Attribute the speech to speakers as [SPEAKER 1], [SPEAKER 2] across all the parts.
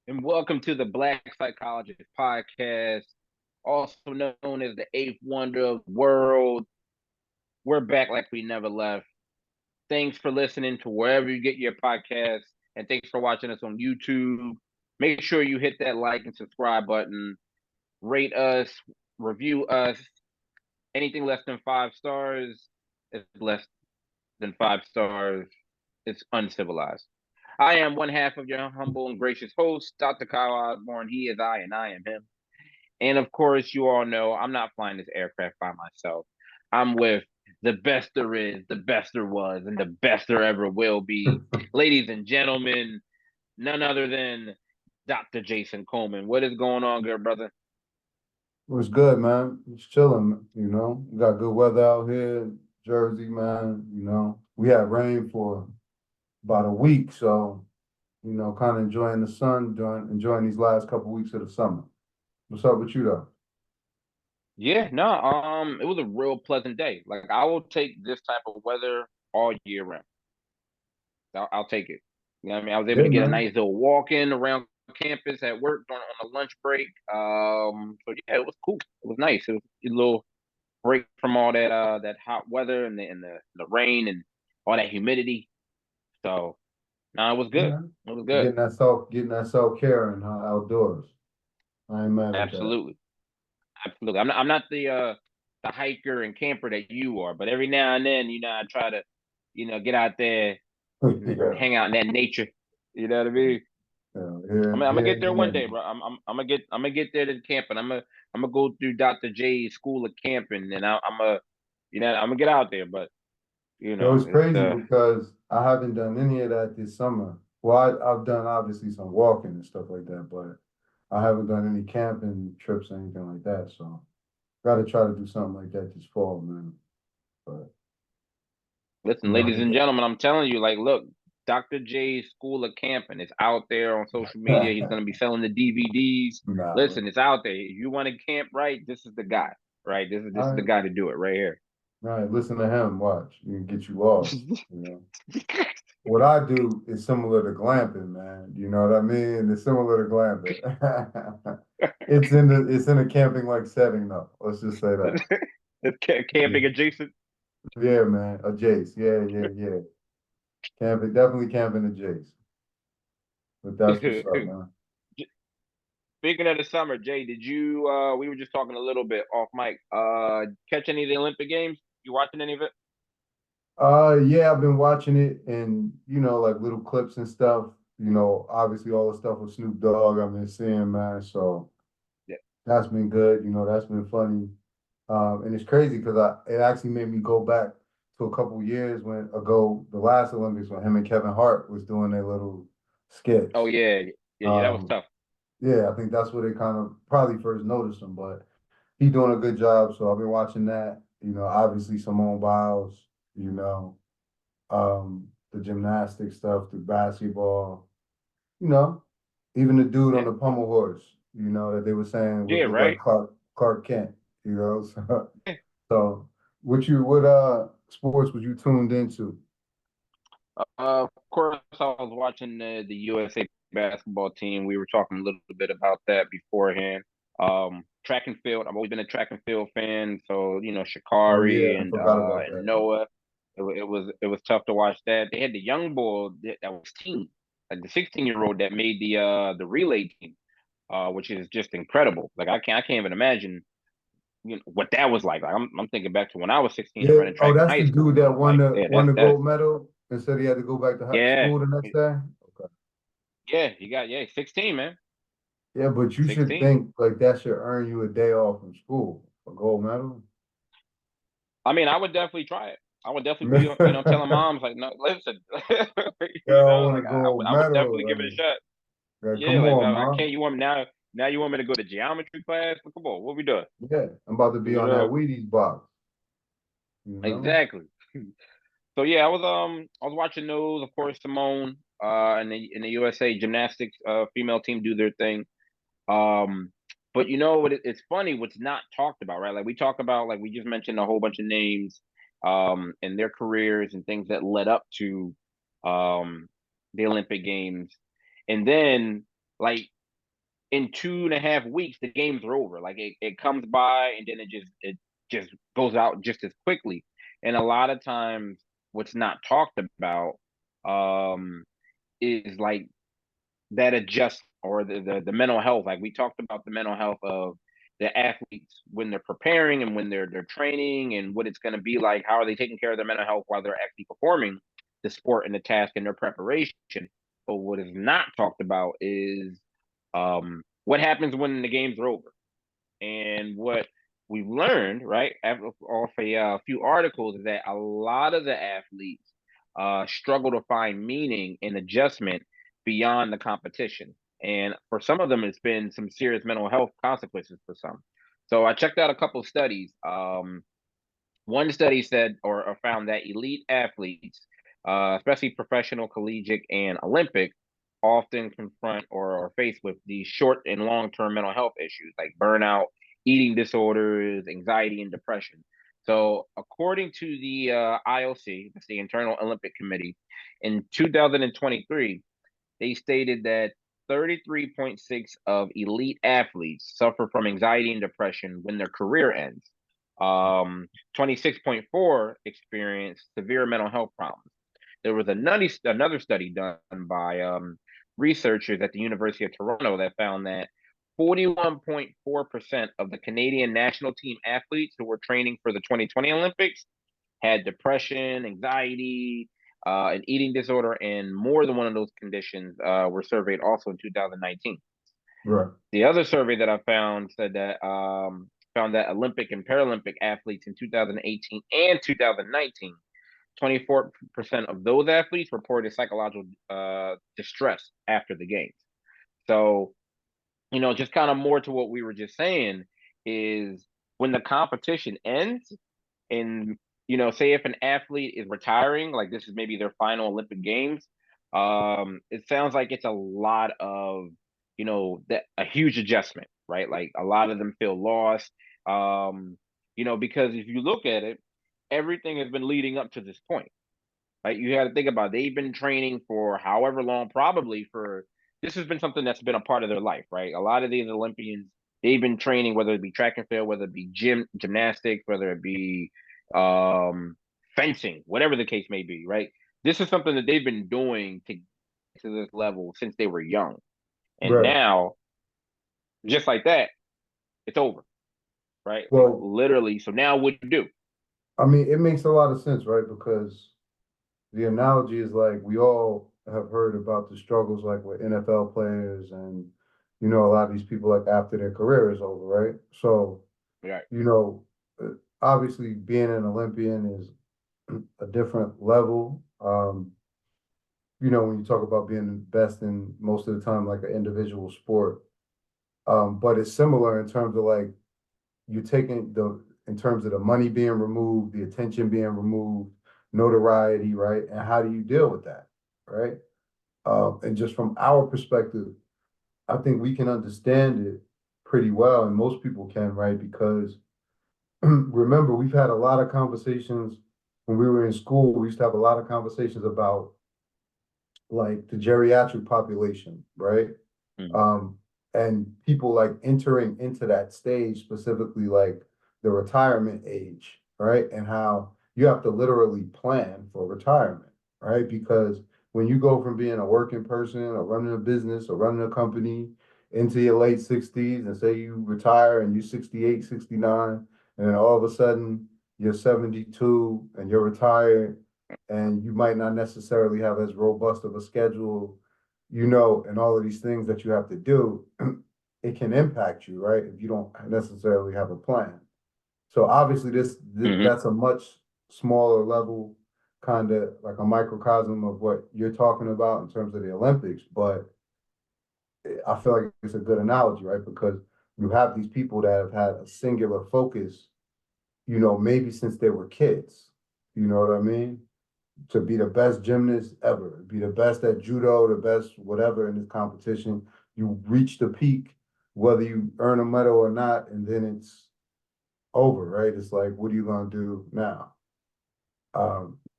[SPEAKER 1] And welcome to the Black Psychologist Podcast, also known as the eighth wonder of the world. We're back like we never left. Thanks for listening to wherever you get your podcasts, and thanks for watching us on YouTube. Make sure you hit that like and subscribe button, rate us, review us. Anything less than 5 stars is less than 5 stars. It's uncivilized. I am one half of your humble and gracious host, Dr. Kyle Osborne. He is I, and I am him. And of course, you all know I'm not flying this aircraft by myself. I'm with the best there is, the best there was, and the best there ever will be. Ladies and gentlemen, none other than Dr. Jason Coleman. What is going on, good brother?
[SPEAKER 2] What's good, man? It's chilling, you know. We got good weather out here, Jersey, man. We had rain for about a week, so kind of enjoying the sun, enjoying these last couple weeks of the summer. What's up with you, though?
[SPEAKER 1] Yeah, no, it was a real pleasant day. Like I will take this type of weather all year round. I'll take it. You know what I mean? I was able
[SPEAKER 2] Yeah,
[SPEAKER 1] to get a
[SPEAKER 2] man.
[SPEAKER 1] nice little walk in around campus at work on a lunch break. So yeah, it was cool. It was nice. It was a little break from all that hot weather and the rain and all that humidity. So no, it was good.
[SPEAKER 2] Yeah,
[SPEAKER 1] It was good.
[SPEAKER 2] getting that self care and outdoors. I ain't mad at that.
[SPEAKER 1] Absolutely, absolutely. I'm not the hiker and camper that you are, but every now and then, I try to, get out there and
[SPEAKER 2] Yeah,
[SPEAKER 1] hang out in that nature. You know what I mean?
[SPEAKER 2] yeah,
[SPEAKER 1] I'm gonna
[SPEAKER 2] yeah,
[SPEAKER 1] get there one
[SPEAKER 2] yeah.
[SPEAKER 1] day, bro. I'm gonna get there to camping. I'm gonna go through Dr. J's school of camping, and I'm gonna get out there. But
[SPEAKER 2] It was
[SPEAKER 1] it's
[SPEAKER 2] crazy because I haven't done any of that this summer. Well, I've done obviously some walking and stuff like that, but I haven't done any camping trips or anything like that. So, got to try to do something like that this fall, man. But
[SPEAKER 1] listen,
[SPEAKER 2] you know,
[SPEAKER 1] ladies and gentlemen, I'm telling you, like, look, Dr. J's school of camping is out there on social media. He's gonna be selling the DVDs.
[SPEAKER 2] nah,
[SPEAKER 1] Listen, it's out there. If you want to camp right, this is the guy. Right, this is the
[SPEAKER 2] I,
[SPEAKER 1] guy to do it right here.
[SPEAKER 2] right, listen to him. Watch, you can get you lost. You know, what I do is similar to glamping, man. You know what I mean? It's similar to glamping. It's in a camping like setting though. Let's just say that.
[SPEAKER 1] Camping adjacent.
[SPEAKER 2] Yeah, man. A Jace. Yeah, yeah, yeah. Camping, definitely camping a Jace. But that's what's up, man.
[SPEAKER 1] Speaking of the summer, Jay, did you we were just talking a little bit off mic. Catch any of the Olympic games? You watching any of it?
[SPEAKER 2] Yeah, I've been watching it and like little clips and stuff. Obviously all the stuff with Snoop Dogg I've been seeing, man. So
[SPEAKER 1] Yeah.
[SPEAKER 2] that's been good. That's been funny. And it's crazy because it actually made me go back to a couple years the last Olympics when him and Kevin Hart was doing their little skits.
[SPEAKER 1] Oh yeah, yeah, yeah. That was
[SPEAKER 2] Um,
[SPEAKER 1] tough.
[SPEAKER 2] yeah, I think that's where they kind of probably first noticed him, but he doing a good job. So I've been watching that. Obviously Simone Biles, you know, the gymnastic stuff, the basketball, you know, even the dude on
[SPEAKER 1] Yeah,
[SPEAKER 2] the pommel horse, that they were saying
[SPEAKER 1] yeah,
[SPEAKER 2] would look like
[SPEAKER 1] right.
[SPEAKER 2] Clark Kent, So,
[SPEAKER 1] Yeah.
[SPEAKER 2] so what sports was you tuned into?
[SPEAKER 1] Of course, I was watching the USA basketball team. We were talking a little bit about that beforehand. Track and field. I've always been a track and field fan. So
[SPEAKER 2] Oh yeah,
[SPEAKER 1] Shakari
[SPEAKER 2] I forgot about
[SPEAKER 1] and
[SPEAKER 2] that.
[SPEAKER 1] Noah. It was tough to watch that. They had the young boy that was 16, like the 16-year-old that made the relay team, which is just incredible. Like I can't even imagine what that was like. Like I'm thinking back to when I was 16 and
[SPEAKER 2] Yeah.
[SPEAKER 1] running
[SPEAKER 2] Oh,
[SPEAKER 1] track in
[SPEAKER 2] that's
[SPEAKER 1] high
[SPEAKER 2] the dude
[SPEAKER 1] school.
[SPEAKER 2] that won
[SPEAKER 1] Like
[SPEAKER 2] the
[SPEAKER 1] yeah,
[SPEAKER 2] won
[SPEAKER 1] that's
[SPEAKER 2] the
[SPEAKER 1] that's
[SPEAKER 2] gold medal and said he had to go back to
[SPEAKER 1] yeah,
[SPEAKER 2] school the next day. Okay.
[SPEAKER 1] yeah. You got 16, man.
[SPEAKER 2] Yeah, but you should
[SPEAKER 1] 16.
[SPEAKER 2] think like that should earn you a day off from school, a gold medal.
[SPEAKER 1] I mean, I would definitely try it. I would definitely be, telling moms like, no, listen,
[SPEAKER 2] Yeah, I want a
[SPEAKER 1] like
[SPEAKER 2] gold
[SPEAKER 1] I would definitely
[SPEAKER 2] medal.
[SPEAKER 1] give it a shot.
[SPEAKER 2] Like,
[SPEAKER 1] Yeah,
[SPEAKER 2] come
[SPEAKER 1] like
[SPEAKER 2] on,
[SPEAKER 1] I
[SPEAKER 2] man.
[SPEAKER 1] can't. You want me now? Now you want me to go to geometry class? Well, come on, what we doing?
[SPEAKER 2] Yeah, I'm about to be
[SPEAKER 1] You
[SPEAKER 2] on that
[SPEAKER 1] know,
[SPEAKER 2] Wheaties box. You know.
[SPEAKER 1] exactly. So yeah, I was watching those. Of course, Simone, and the USA gymnastics female team do their thing. Um, but it's funny what's not talked about, right? Like we talk about, like we just mentioned a whole bunch of names, and their careers and things that led up to, um, the Olympic Games, and then like in 2.5 weeks the games are over. Like it comes by and then it just goes out just as quickly. And a lot of times what's not talked about um is like that adjust or the mental health. Like we talked about the mental health of the athletes when they're preparing and when they're training and what it's going to be like. How are they taking care of their mental health while they're actually performing the sport and the task and their preparation? But what is not talked about is what happens when the games are over. And what we've learned, right, off a few articles, is that a lot of the athletes struggle to find meaning and adjustment beyond the competition. And for some of them, it's been some serious mental health consequences for some. So I checked out a couple of studies. One study said or found that elite athletes, especially professional, collegiate, and Olympic, often confront or are faced with these short and long term mental health issues like burnout, eating disorders, anxiety, and depression. So, according to the IOC, that's the Internal Olympic Committee, in 2023, they stated that 33.6 of elite athletes suffer from anxiety and depression when their career ends. 26.4 experience severe mental health problems. There was another study done by researchers at the University of Toronto that found that 41.4% of the Canadian national team athletes who were training for the 2020 Olympics had depression, anxiety, an eating disorder, and more than one of those conditions were surveyed also in 2019.
[SPEAKER 2] Right.
[SPEAKER 1] The other survey that I found said that found that Olympic and Paralympic athletes in 2018 and 2019, 24% of those athletes reported psychological distress after the games. So, just kind of more to what we were just saying is when the competition ends, and say if an athlete is retiring, like this is maybe their final Olympic Games, it sounds like it's a lot of that a huge adjustment, right? Like a lot of them feel lost, because if you look at it, everything has been leading up to this point. Right? You got to think about it. They've been training for however long, probably for this has been something that's been a part of their life, right? A lot of these Olympians, they've been training, whether it be track and field, whether it be gymnastics, whether it be um, fencing, whatever the case may be, right? This is something that they've been doing to get to this level since they were young, and
[SPEAKER 2] Right.
[SPEAKER 1] now, just like that, it's over, right? Like
[SPEAKER 2] Well,
[SPEAKER 1] literally. So now, what do you do?
[SPEAKER 2] I mean, it makes a lot of sense, right? Because the analogy is like we all have heard about the struggles like with NFL players and a lot of these people like after their career is over, right? So,
[SPEAKER 1] Right.
[SPEAKER 2] you know, obviously being an Olympian is a different level. When you talk about being the best in most of the time like an individual sport. But it's similar in terms of like you're taking in terms of the money being removed, the attention being removed, notoriety, right? And how do you deal with that, right? And just from our perspective, I think we can understand it pretty well, and most people can, right? Because remember, we've had a lot of conversations when we were in school. We used to have a lot of conversations about like the geriatric population, right?
[SPEAKER 1] Mhm.
[SPEAKER 2] Um, and people like entering into that stage, specifically like the retirement age, right? And how you have to literally plan for retirement, right? Because when you go from being a working person or running a business or running a company into your late 60s and say you retire and you're 68, 69, and then all of a sudden you're 72 and you're retired and you might not necessarily have as robust of a schedule, and all of these things that you have to do, it can impact you, right? If you don't necessarily have a plan. So obviously
[SPEAKER 1] Mhm.
[SPEAKER 2] that's a much smaller level, kind of like a microcosm of what you're talking about in terms of the Olympics. But I feel like it's a good analogy, right? Because you have these people that have had a singular focus, maybe since they were kids. You know what I mean? To be the best gymnast ever, be the best at judo, the best whatever in this competition. You reach the peak, whether you earn a medal or not, and then it's over, right? It's like, what are you gonna do now?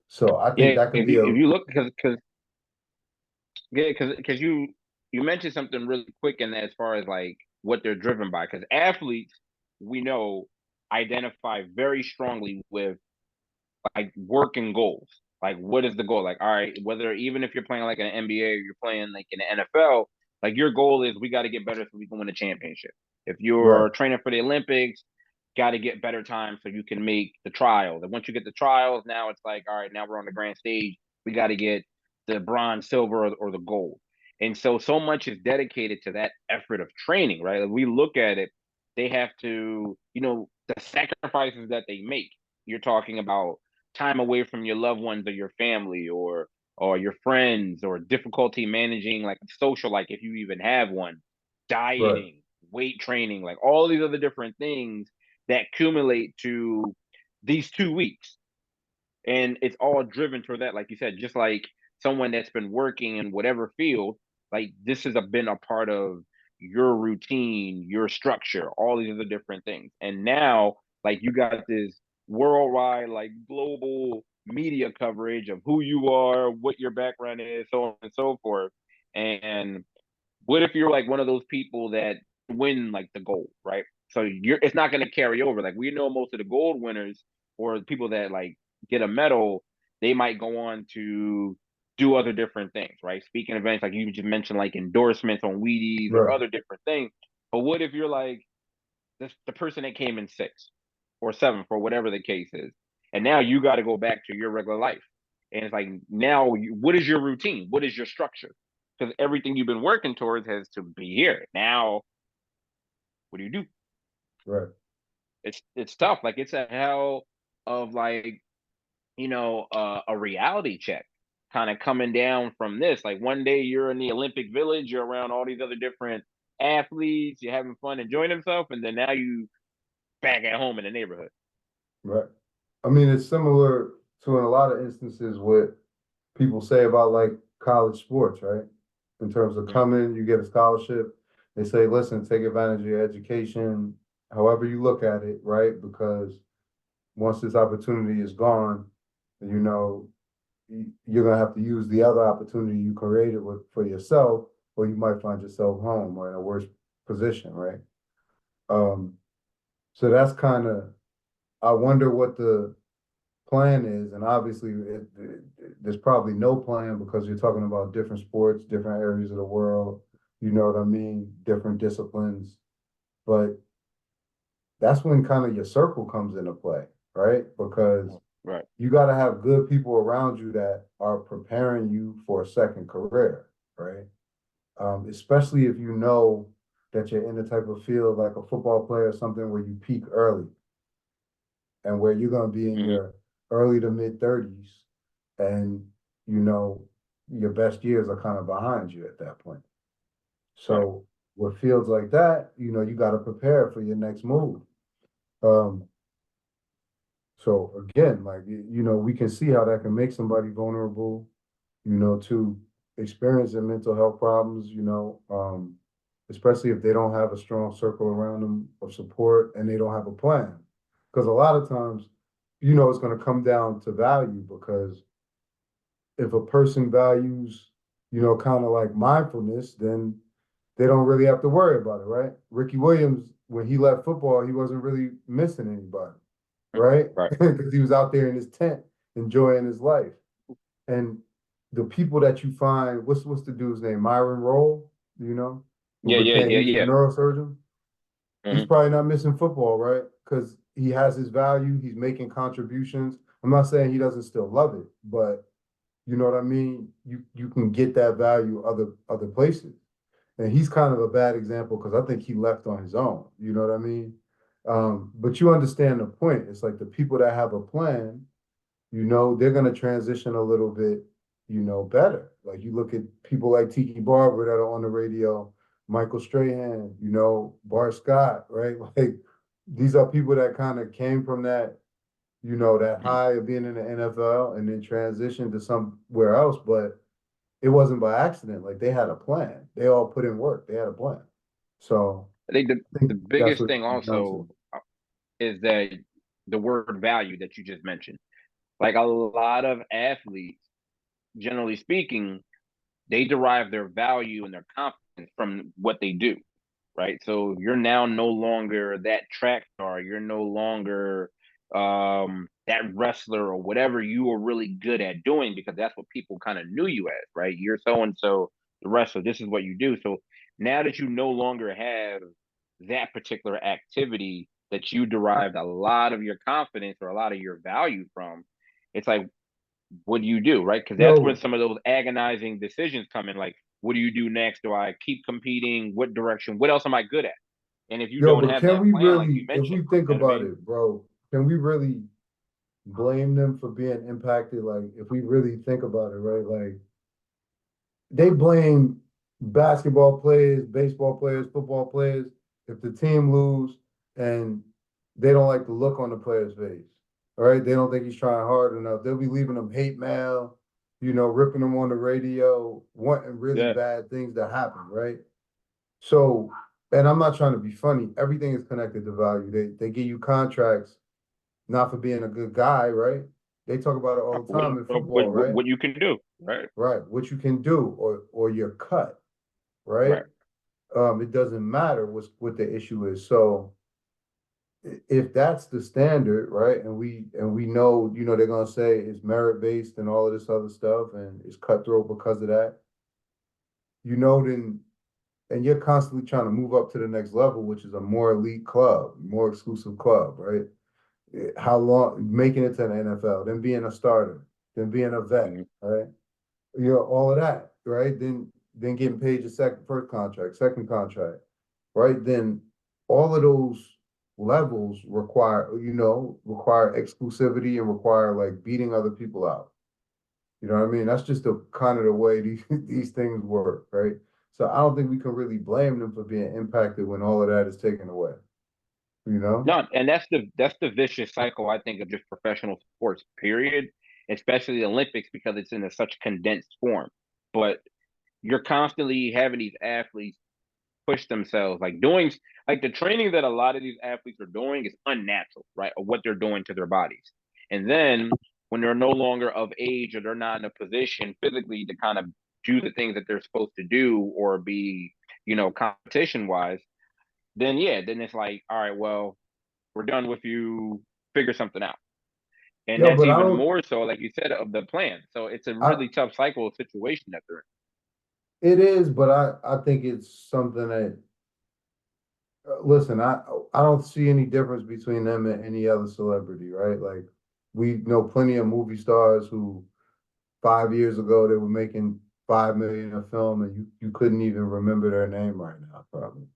[SPEAKER 2] So I think
[SPEAKER 1] Yeah,
[SPEAKER 2] that could
[SPEAKER 1] if
[SPEAKER 2] be
[SPEAKER 1] you
[SPEAKER 2] a
[SPEAKER 1] if you look because yeah, because you you mentioned something really quick in that as far as like what they're driven by, because athletes we know identify very strongly with like work and goals. Like, what is the goal? Like, all right, whether even if you're playing like an NBA or you're playing like in the NFL, like your goal is we got to get better so we can win a championship. If
[SPEAKER 2] Right,
[SPEAKER 1] you're training for the Olympics, got to get better time so you can make the trials. And once you get the trials, now it's like, all right, now we're on the grand stage. We got to get the bronze, silver, or the gold. And so much is dedicated to that effort of training, right? Like we look at it, they have to, the sacrifices that they make. You're talking about time away from your loved ones or your family or your friends or difficulty managing like social, like if you even have one,
[SPEAKER 2] right,
[SPEAKER 1] dieting, weight training, like all these other different things that accumulate to these 2 weeks. And it's all driven toward that, like you said, just like someone that's been working in whatever field, like this has been a part of your routine, your structure, all these other different things. And now, like you got this worldwide, like global media coverage of who you are, what your background is, so on and so forth. And what if you're like one of those people that win like the gold, right? So it's not going to carry over. Like we know most of the gold winners or the people that like get a medal, they might go on to do other different things, right? Speaking events like you just mentioned, like endorsements on Wheaties or
[SPEAKER 2] right,
[SPEAKER 1] other different things. But what if you're like the person that came in sixth or seventh or whatever the case is, and now you got to go back to your regular life, and it's like now, what is your routine? What is your structure? Because everything you've been working towards has to be here. Now, what do you do?
[SPEAKER 2] right.
[SPEAKER 1] It's tough. Like it's a hell of like a reality check kind of coming down from this. Like one day you're in the Olympic Village, you're around all these other different athletes, you're having fun, enjoying themselves, and then now you back at home in the neighborhood.
[SPEAKER 2] Right. I mean, it's similar to in a lot of instances what people say about like college sports, right? In terms of
[SPEAKER 1] Mhm.
[SPEAKER 2] coming, you get a scholarship. They say, listen, take advantage of your education, however you look at it, right? Because once this opportunity is gone, you know, you're gonna have to use the other opportunity you created for yourself, or you might find yourself home or in a worse position, right? Um, so that's kind of I wonder what the plan is, and obviously there's probably no plan because you're talking about different sports, different areas of the world. You know what I mean? Different disciplines, but that's when kind of your circle comes into play, right? Because
[SPEAKER 1] Right.
[SPEAKER 2] you got to have good people around you that are preparing you for a second career, right? Especially if you know that you're in the type of field like a football player or something where you peak early and where you're going to be in
[SPEAKER 1] Hmm.
[SPEAKER 2] your early to mid 30s and you know your best years are kind of behind you at that point.
[SPEAKER 1] Right.
[SPEAKER 2] So with fields like that, you got to prepare for your next move. Um, so again, like we can see how that can make somebody vulnerable, to experiencing mental health problems, especially if they don't have a strong circle around them of support and they don't have a plan. Because a lot of times, it's going to come down to value because if a person values, kind of like mindfulness, then they don't really have to worry about it, right? Ricky Williams, when he left football, he wasn't really missing anybody, right?
[SPEAKER 1] Right.
[SPEAKER 2] Because he was out there in his tent enjoying his life. And the people that you find, what's the dude's name? Myron Roll, who
[SPEAKER 1] Yeah. Yeah.
[SPEAKER 2] became
[SPEAKER 1] Yeah.
[SPEAKER 2] he's a
[SPEAKER 1] Yeah.
[SPEAKER 2] neurosurgeon. He's
[SPEAKER 1] Hmm.
[SPEAKER 2] probably not missing football, right? Because he has his value, he's making contributions. I'm not saying he doesn't still love it, but you know what I mean? You can get that value other places. And he's kind of a bad example because I think he left on his own. You know what I mean? But you understand the point. It's like the people that have a plan, they're going to transition a little bit, better. Like you look at people like Tiki Barber that are on the radio, Michael Strahan, Bart Scott, right? Like these are people that kind of came from that, that
[SPEAKER 1] Hmm.
[SPEAKER 2] high of being in the NFL and then transitioned to somewhere else. But it wasn't by accident. Like they had a plan. They all put in work. They had a plan. So
[SPEAKER 1] I think
[SPEAKER 2] I think
[SPEAKER 1] the
[SPEAKER 2] that's
[SPEAKER 1] biggest
[SPEAKER 2] what it
[SPEAKER 1] thing
[SPEAKER 2] comes down
[SPEAKER 1] also
[SPEAKER 2] to.
[SPEAKER 1] is that the word value that you just mentioned. Like a lot of athletes, generally speaking, they derive their value and their confidence from what they do, right? So you're now no longer that track star. You're no longer that wrestler or whatever you were really good at doing, because that's what people kind of knew you as, right? You're so and so the wrestler. This is what you do. So now that you no longer have that particular activity that you derived a lot of your confidence or a lot of your value from, it's like, what do you do, right? Because that's when
[SPEAKER 2] Yo,
[SPEAKER 1] some of those agonizing decisions come in. Like, what do you do next? Do I keep competing? What direction? What else am I good at? And if you
[SPEAKER 2] yo,
[SPEAKER 1] don't
[SPEAKER 2] but
[SPEAKER 1] have
[SPEAKER 2] can
[SPEAKER 1] that
[SPEAKER 2] we
[SPEAKER 1] plan, like
[SPEAKER 2] really,
[SPEAKER 1] you
[SPEAKER 2] if
[SPEAKER 1] mentioned,
[SPEAKER 2] we think
[SPEAKER 1] you know what I
[SPEAKER 2] about
[SPEAKER 1] mean?
[SPEAKER 2] it, bro, can we really blame them for being impacted? Like, if we really think about it, right? Like, they blame basketball players, baseball players, football players if the team lose and they don't like the look on the player's face. All right. They don't think he's trying hard enough. They'll be leaving them hate mail, ripping them on the radio, wanting really
[SPEAKER 1] Yeah.
[SPEAKER 2] bad things to happen, right? So, and I'm not trying to be funny. Everything is connected to value. They give you contracts not for being a good guy, right? They talk about it all the
[SPEAKER 1] What,
[SPEAKER 2] time in
[SPEAKER 1] what,
[SPEAKER 2] football,
[SPEAKER 1] what,
[SPEAKER 2] right?
[SPEAKER 1] what you can do, right?
[SPEAKER 2] Right. What you can do or your cut, right?
[SPEAKER 1] Right.
[SPEAKER 2] It doesn't matter what the issue is. So if that's the standard, right, and we know, they're gonna say it's merit based and all of this other stuff, and it's cutthroat because of that, then and you're constantly trying to move up to the next level, which is a more elite club, more exclusive club, right? How long making it to the NFL, then being a starter, then being a vet,
[SPEAKER 1] Mm-hmm.
[SPEAKER 2] right? All of that, right? Then getting paid your first contract, second contract, right? Then all of those levels require exclusivity and require like beating other people out. You know what I mean? That's just the kind of the way these things work, right? So I don't think we can really blame them for being impacted when all of that is taken away, you know?
[SPEAKER 1] No, and that's the vicious cycle, I think, of just professional sports, period. Especially the Olympics, because it's in such condensed form. But you're constantly having these athletes push themselves, like doing like the training that a lot of these athletes are doing is unnatural, right? Or what they're doing to their bodies. And then when they're no longer of age or they're not in a position physically to kind of do the things that they're supposed to do or be, competition wise, then yeah, then it's like, all right, well, we're done with you, figure something out. And
[SPEAKER 2] Yo,
[SPEAKER 1] that's
[SPEAKER 2] but I
[SPEAKER 1] even
[SPEAKER 2] don't
[SPEAKER 1] more so, like you said, of the plan. So it's a
[SPEAKER 2] I
[SPEAKER 1] really tough cycle of situation that they're
[SPEAKER 2] it is, but I think it's something that listen, I don't see any difference between them and any other celebrity, right? Like we know plenty of movie stars who 5 years ago they were making 5 million a film and you couldn't even remember their name right now, probably.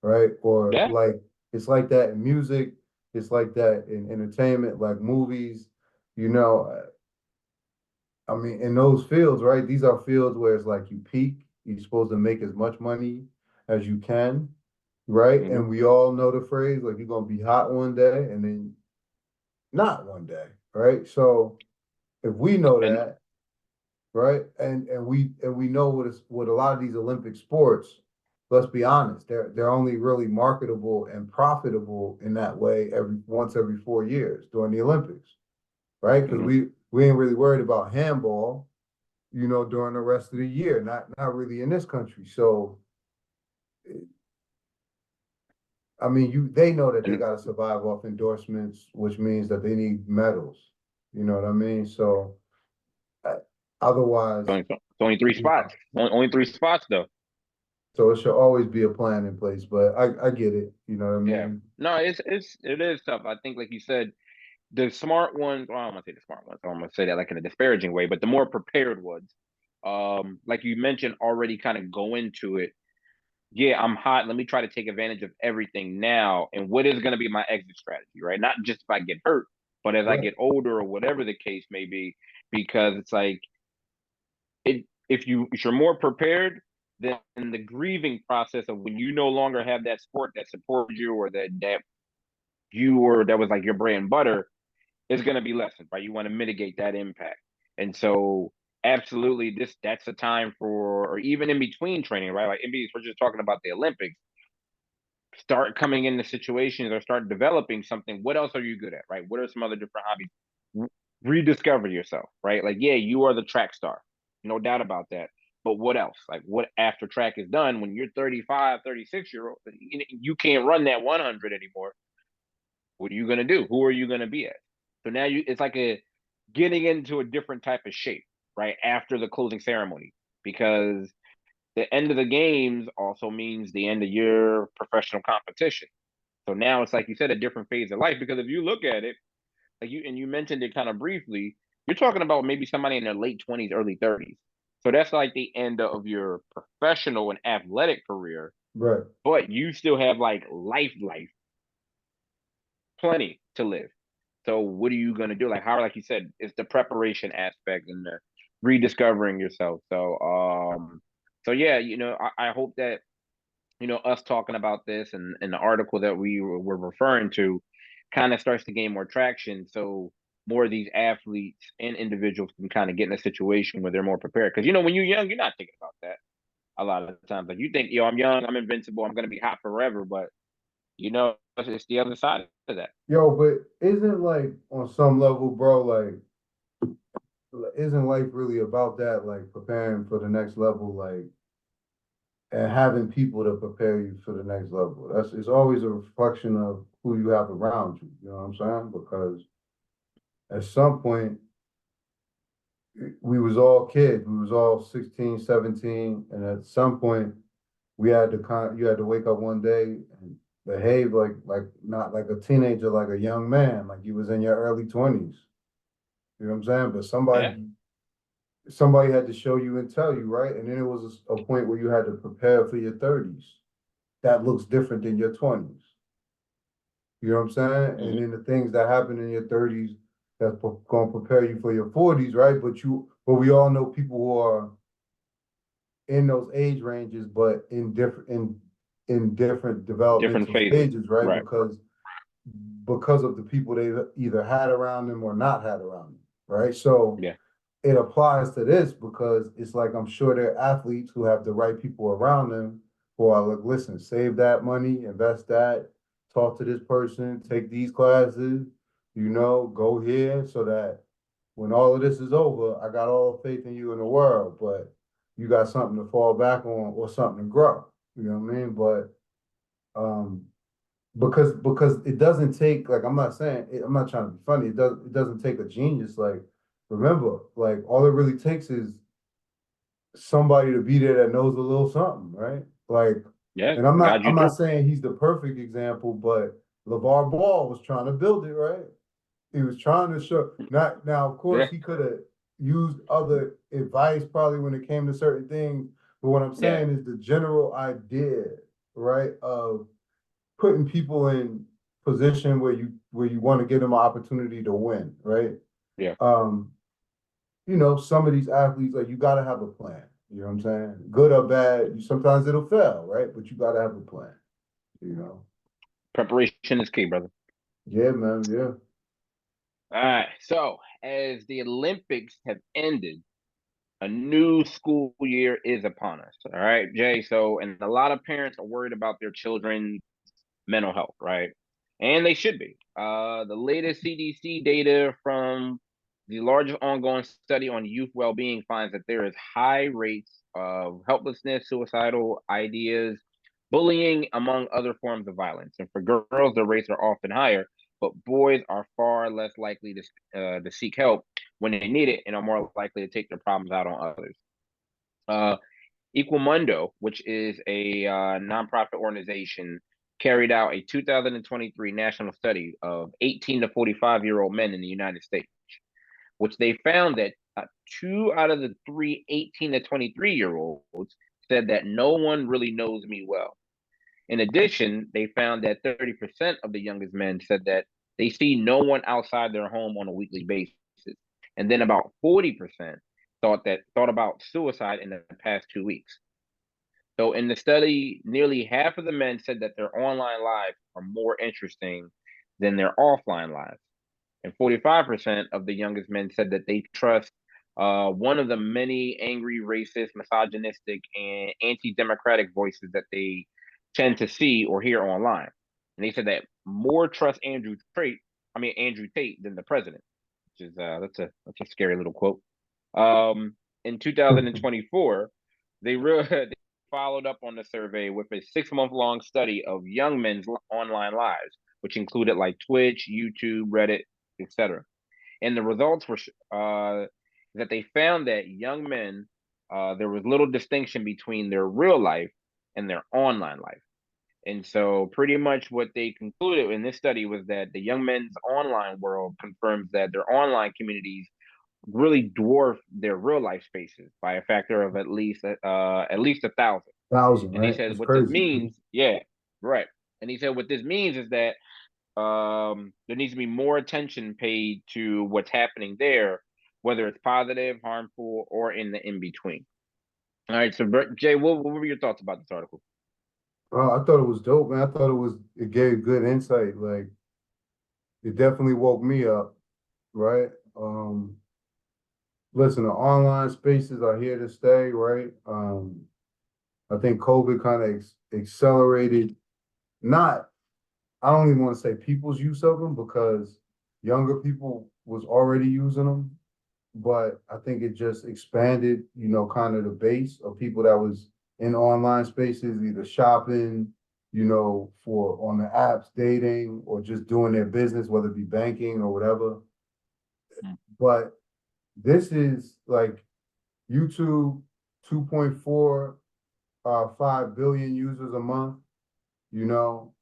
[SPEAKER 2] Right?
[SPEAKER 1] in.
[SPEAKER 2] Or
[SPEAKER 1] Yeah.
[SPEAKER 2] like it's like that in music, it's like that in entertainment, like movies, you know. I mean, in those fields, right? These are fields where it's like you peak, you're supposed to make as much money as you can, right?
[SPEAKER 1] Mm-hmm.
[SPEAKER 2] And we all know the phrase, like you're gonna be hot one day and then not one day, right? So if we know
[SPEAKER 1] And
[SPEAKER 2] that, right, and we know what a lot of these Olympic sports, let's be honest, they're only really marketable and profitable in that way every 4 years during the Olympics, right? Because
[SPEAKER 1] mm-hmm.
[SPEAKER 2] we ain't really worried about handball, during the rest of the year, not really in this country. So I mean, they know that they
[SPEAKER 1] And
[SPEAKER 2] got to survive off endorsements, which means that they need medals. You know what I mean? So uh, otherwise,
[SPEAKER 1] it's only three
[SPEAKER 2] you
[SPEAKER 1] spots.
[SPEAKER 2] know,
[SPEAKER 1] Only three spots though.
[SPEAKER 2] so it should always be a plan in place. But I get it. You know what I
[SPEAKER 1] Yeah.
[SPEAKER 2] mean?
[SPEAKER 1] No, it is tough. I think, like you said, the smart ones. Well, I don't want to say the smart ones. I don't want to say that like in a disparaging way, but the more prepared ones, like you mentioned, already kind of go into it. Yeah, I'm hot. Let me try to take advantage of everything now. And what is going to be my exit strategy, right? Not just if I get hurt, but as I
[SPEAKER 2] Right.
[SPEAKER 1] get older or whatever the case may be, because it's like if you're more prepared, then the grieving process of when you no longer have that sport that supported you or that you or that was like your bread and butter is going to be lessened, right? You want to mitigate that impact. And so absolutely that's a time for, or even in between training, right? Like NBA, we're just talking about the Olympics, start coming into situations or start developing something. What else are you good at, right? What are some other different hobbies? Rediscover yourself, right? Like, yeah, you are the track star, no doubt about that. but what else? Like, what after track is done when you're 35, 36 year old, you can't run that 100 anymore. What are you gonna do? Who are you gonna be at? So now it's like a getting into a different type of shape, right? After the closing ceremony, because the end of the games also means the end of your professional competition. So now it's like you said, a different phase of life. Because if you look at it, like you mentioned it kind of briefly, you're talking about maybe somebody in their late 20s, early 30s. So that's like the end of your professional and athletic career,
[SPEAKER 2] Right.
[SPEAKER 1] but you still have like life, plenty to live. So what are you gonna do? Like how, like you said, it's the preparation aspect and the rediscovering yourself. So yeah, I hope that us talking about this and the article that we were referring to kind of starts to gain more traction. So more of these athletes and individuals can kind of get in a situation where they're more prepared. Because when you're young, you're not thinking about that a lot of the times. Like you think, I'm young, I'm invincible, I'm gonna be hot forever, but it's the other side of that.
[SPEAKER 2] Yo, but isn't like on some level, bro, like isn't life really about that? Like preparing for the next level, like and having people to prepare you for the next level. It's always a reflection of who you have around you. You know what I'm saying? Because at some point we was all kids. We was all 16, 17, and at some point you had to wake up one day and behave like not like a teenager, like a young man, like you was in your early 20s. You know what I'm saying? But
[SPEAKER 1] Yeah,
[SPEAKER 2] somebody had to show you and tell you, right? And then it was a point where you had to prepare for your 30s. That looks different than your 20s. You know what I'm saying? And
[SPEAKER 1] hmm
[SPEAKER 2] then the things that happen in your 30s that's going to prepare you for your 40s, right? But we all know people who are in those age ranges, but in different
[SPEAKER 1] different
[SPEAKER 2] developmental
[SPEAKER 1] phases.
[SPEAKER 2] stages, right?
[SPEAKER 1] Right.
[SPEAKER 2] Because of the people they either had around them or not had around them, right? So
[SPEAKER 1] Yeah.
[SPEAKER 2] it applies to this because it's like I'm sure there are athletes who have the right people around them who are like, listen, save that money, invest that, talk to this person, take these classes, go here so that when all of this is over, I got all the faith in you in the world, but you got something to fall back on or something to grow. You know what I mean? But um because it doesn't take like I'm not trying to be funny. It doesn't take a genius. Like remember, like all it really takes is somebody to be there that knows a little something, right? Like,
[SPEAKER 1] Yeah.
[SPEAKER 2] and I'm not
[SPEAKER 1] Guide you
[SPEAKER 2] I'm not
[SPEAKER 1] through.
[SPEAKER 2] saying he's the perfect example, but LeVar Ball was trying to build it, right? He was trying to show not now, of course,
[SPEAKER 1] Yeah.
[SPEAKER 2] he could have used other advice probably when it came to certain things. But what I'm
[SPEAKER 1] Yeah.
[SPEAKER 2] saying is the general idea, right, of putting people in position where you want to give them an opportunity to win, right?
[SPEAKER 1] Yeah.
[SPEAKER 2] Um, some of these athletes, like you gotta have a plan. You know what I'm saying? Good or bad, sometimes it'll fail, right? But you gotta have a plan, you know.
[SPEAKER 1] Preparation is key, brother.
[SPEAKER 2] Yeah, man, yeah.
[SPEAKER 1] All right. So as the Olympics have ended, a new school year is upon us. All right, Jay. So, and a lot of parents are worried about their children's mental health, right? And they should be. The latest CDC data from the largest ongoing study on youth well-being finds that there is high rates of helplessness, suicidal ideas, bullying, among other forms of violence. And for girls, the rates are often higher, but boys are far less likely to seek help when they need it and are more likely to take their problems out on others. Uh, Equimundo, which is a nonprofit organization, carried out a 2023 national study of 18 to 45-year-old men in the United States, which they found that two out of the three 18 to 23-year-olds said that no one really knows me well. In addition, they found that 30% of the youngest men said that they see no one outside their home on a weekly basis. And then about 40% thought about suicide in the past 2 weeks. So in the study, nearly half of the men said that their online lives are more interesting than their offline lives. And 45% of the youngest men said that they trust one of the many angry, racist, misogynistic, and anti-democratic voices that they tend to see or hear online. And they said that more trust Andrew Tate than the president, which is that's a scary little quote. In 2024, they followed up on the survey with a 6 month long study of young men's online lives, which included like Twitch, YouTube, Reddit, etc. And the results were that they found that young men, there was little distinction between their real life and their online life. And so, pretty much what they concluded in this study was that the young men's online world confirms that their online communities really dwarf their real life spaces by a factor of at least 1,000.
[SPEAKER 2] 1,000,
[SPEAKER 1] And he
[SPEAKER 2] right?
[SPEAKER 1] said
[SPEAKER 2] It's
[SPEAKER 1] what this
[SPEAKER 2] crazy.
[SPEAKER 1] means, yeah, right. And he said what this means is that there needs to be more attention paid to what's happening there, whether it's positive, harmful, or in the in between. All right, so Jay, what were your thoughts about this article?
[SPEAKER 2] I thought it was dope, man. I thought it gave good insight. Like it definitely woke me up, right? Listen, the online spaces are here to stay, right? I think COVID kind of accelerated, not, I don't even want to say people's use of them because younger people was already using them, but I think it just expanded, kind of the base of people that was in online spaces, either shopping, for on the apps, dating, or just doing their business, whether it be banking or whatever.
[SPEAKER 1] Mm.
[SPEAKER 2] But this is like YouTube, 2.4 5 billion users a month, you know,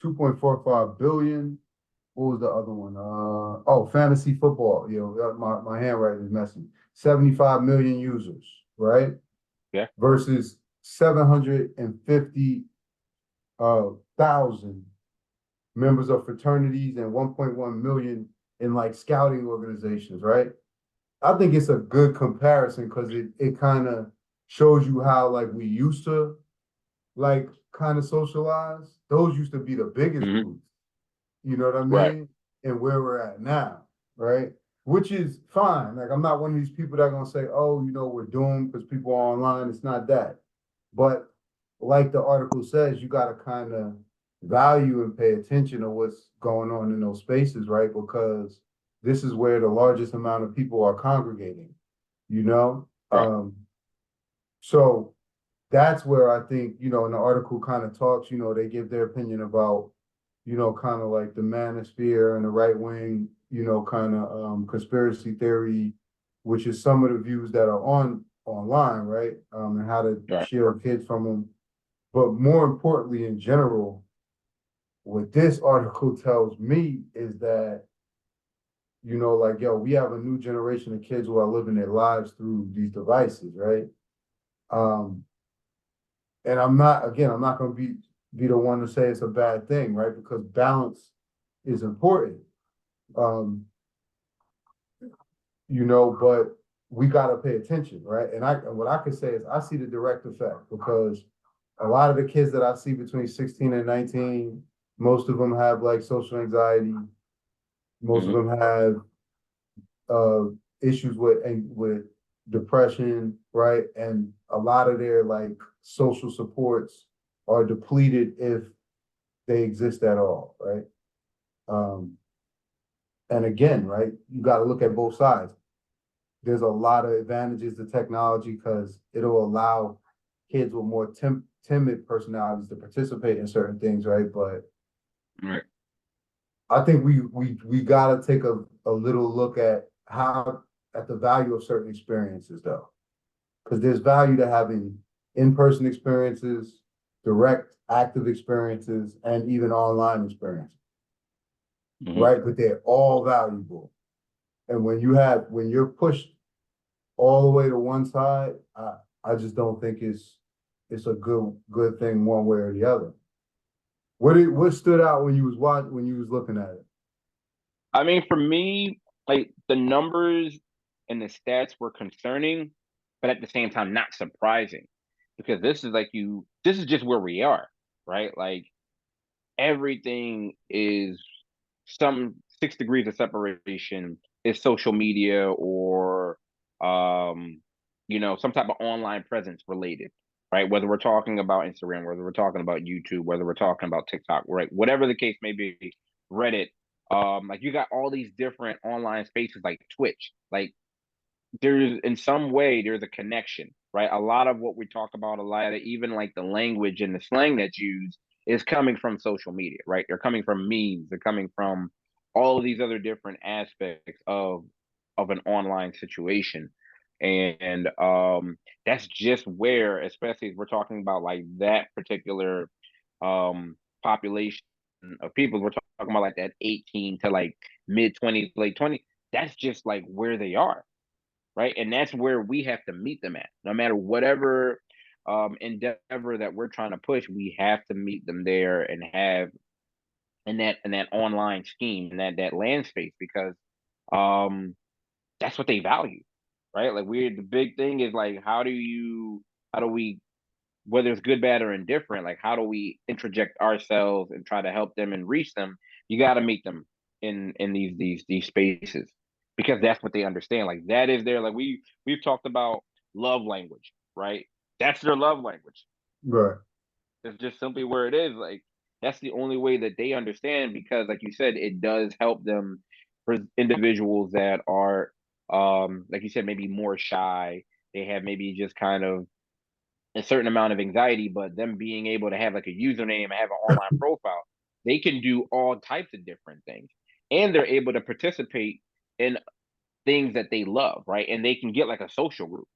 [SPEAKER 2] 2.45 billion. What was the other one? Fantasy football. My handwriting is messy. 75 million users, right?
[SPEAKER 1] Yeah.
[SPEAKER 2] Versus 750 thousand members of fraternities and 1.1 million in like scouting organizations, right? I think it's a good comparison because it kind of shows you how like we used to like kind of socialize. Those used to be the biggest
[SPEAKER 1] Hmm.
[SPEAKER 2] groups, you know what I
[SPEAKER 1] Right.
[SPEAKER 2] mean? And where we're at now, right? Which is fine. Like I'm not one of these people that are gonna say, oh, we're doomed because people are online. It's not that. But like the article says, you gotta kind of value and pay attention to what's going on in those spaces, right? Because this is where the largest amount of people are congregating, you know?
[SPEAKER 1] Right.
[SPEAKER 2] So that's where I think, and the article kind of talks, they give their opinion about, kind of like the manosphere and the right wing, kind of conspiracy theory, which is some of the views that are online, right? And how to
[SPEAKER 1] Right.
[SPEAKER 2] shield kids from them. But more importantly, in general, what this article tells me is that, like, yo, we have a new generation of kids who are living their lives through these devices, right? Um, and I'm not going to be the one to say it's a bad thing, right? Because balance is important. Um, but we got to pay attention, right? And what I could say is I see the direct effect because a lot of the kids that I see between 16 and 19, most of them have like social anxiety. Most of
[SPEAKER 1] Hmm.
[SPEAKER 2] them have uh, issues with depression, right? And a lot of their like social supports are depleted if they exist at all, right? Um, and again, right, you got to look at both sides. There's a lot of advantages to technology because it'll allow kids with more timid personalities to participate in certain things, right? But
[SPEAKER 1] Right.
[SPEAKER 2] I think we gotta take a little look at the value of certain experiences though. Because there's value to having in-person experiences, direct active experiences, and even online experiences,
[SPEAKER 1] Hmm.
[SPEAKER 2] right? But they're all valuable. And when you're pushed all the way to one side, I just don't think it's a good thing one way or the other. What stood out when you was looking at it?
[SPEAKER 1] I mean, for me, like the numbers and the stats were concerning, but at the same time not surprising, because this is just where we are, right? Like everything is some 6 degrees of separation is social media or um some type of online presence related, right? Whether we're talking about Instagram, whether we're talking about YouTube, whether we're talking about TikTok, right? Whatever the case may be, Reddit, like you got all these different online spaces like Twitch, like there's in some way there's a connection, right? A lot of what we talk about, a lot of even like the language and the slang that's used is coming from social media, right? They're coming from memes, they're coming from all of these other different aspects of an online situation. And that's just where, especially if we're talking about like that particular population of people, we're talking about like that 18 to like mid 20s, late 20s, that's just like where they are, right? And that's where we have to meet them at. No matter whatever endeavor that we're trying to push, we have to meet them there and have in that online scheme and that land space because um that's what they value, right? Like we the big thing is like how do we, whether it's good, bad, or indifferent, like how do we interject ourselves and try to help them and reach them? You got to meet them in these spaces because that's what they understand. Like that is their like we've talked about love language, right? That's their love language.
[SPEAKER 2] Right.
[SPEAKER 1] It's just simply where it is. Like that's the only way that they understand because, like you said, it does help them for individuals that are, like you said, maybe more shy. They have maybe just kind of a certain amount of anxiety, but them being able to have like a username and have an online profile, they can do all types of different things. And they're able to participate in things that they love, right? And they can get like a social group.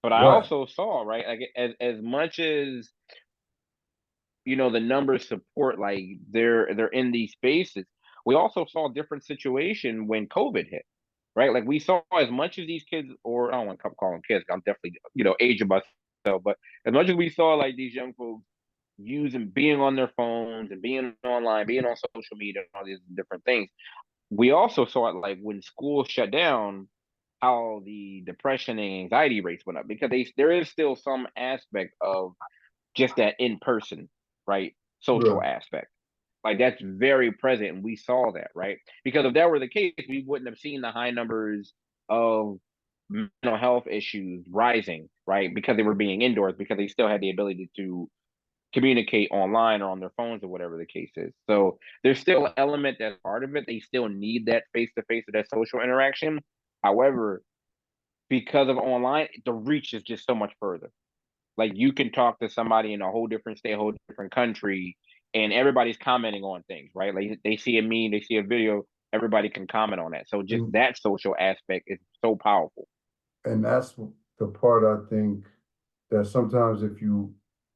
[SPEAKER 1] But I
[SPEAKER 2] Right.
[SPEAKER 1] also saw, right, like as much as the numbers support like they're in these spaces, we also saw a different situation when COVID hit. Right, like we saw as much as these kids, or I don't want to call them kids. I'm definitely aging myself, but as much as we saw like these young folks using being on their phones and being online, being on social media, and all these different things. We also saw it like when schools shut down, how the depression and anxiety rates went up because there is still some aspect of just that in person, right? Social
[SPEAKER 2] Right.
[SPEAKER 1] aspect. Like that's very present, and we saw that, right? Because if that were the case, we wouldn't have seen the high numbers of mental health issues rising, right? Because they were being indoors, because they still had the ability to communicate online or on their phones or whatever the case is. So there's still an element that's part of it. They still need that face to face or that social interaction. However, because of online, the reach is just so much further. Like you can talk to somebody in a whole different state, a whole different country, and everybody's commenting on things, right? Like they see a meme, they see a video, everybody can comment on that. So just
[SPEAKER 2] And,
[SPEAKER 1] that social aspect is so powerful.
[SPEAKER 2] and that's the part I think that sometimes if you